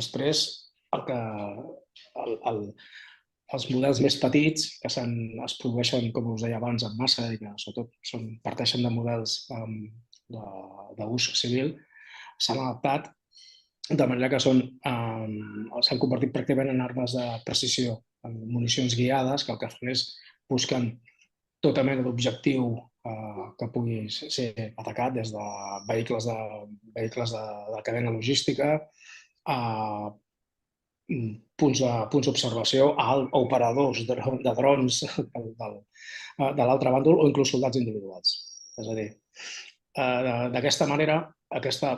Després, els models més petits, que es produeixen, com us deia abans, en massa i que sobretot parteixen de models d'ús civil, s'han adaptat de manera que s'han convertit pràcticament en armes de precisió, en municions guiades, que el que fan és busquen tota mena d'objectiu que pugui ser atacat, des de vehicles de cadena logística a punts d'observació, a operadors de drons de l'altre bàndol o inclús soldats individuals. És a dir, d'aquesta manera, aquesta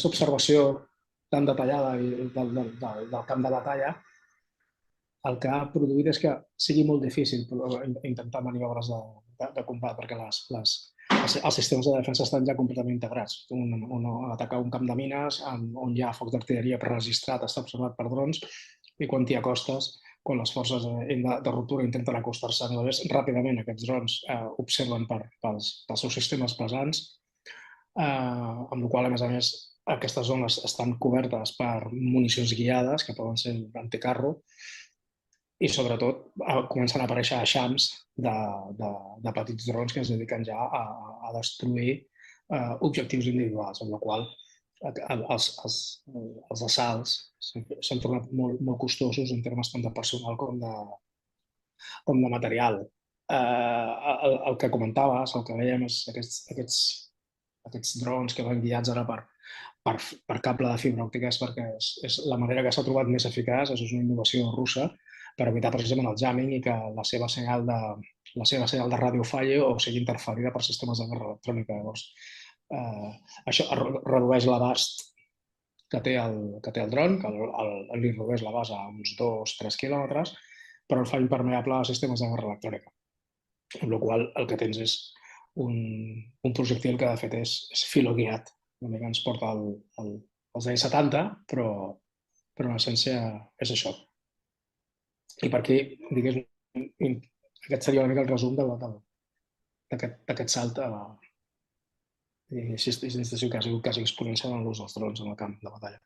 observació tan detallada del camp de batalla el que ha produït és que sigui molt difícil intentar maniobres de combat, perquè els sistemes de defensa estan ja completament integrats. Atacar un camp de mines on hi ha foc d'artilleria preregistrat, està observat per drons, i quan t'hi acostes, quan les forces de ruptura intenten acostar-se, ràpidament aquests drons observen pels seus sistemes pesants, amb la qual cosa, a més, aquestes zones estan cobertes per municions guiades, que poden ser d'anticarro, i sobretot comencen a aparèixer eixams de petits drons que es dediquen ja a destruir objectius individuals, amb la qual els assalts s'han tornat molt costosos en termes tant de personal com de material. El que comentaves, el que veiem és aquests drons que van guiats ara per cable de fibra òptica, és perquè és la manera que s'ha trobat més eficaç, és una innovació russa, per evitar precisament el jamming i que la seva senyal de ràdio falli o sigui interferida per sistemes de guerra electrònica. Llavors, això redueix l'abast que té el dron, que li redueix l'abast a uns 2-3 quilòmetres, però el fa impermeable a sistemes de guerra electrònica. Amb la qual cosa el que tens és un projectil que de fet és filoguiat. Una mica ens porta als anys 70, però en essència és això. I per aquí, diguéssim, aquest seria una mica el resum d'aquest salt i insisteixo que ha sigut quasi exponencial en l'ús dels drons en el camp de batalla.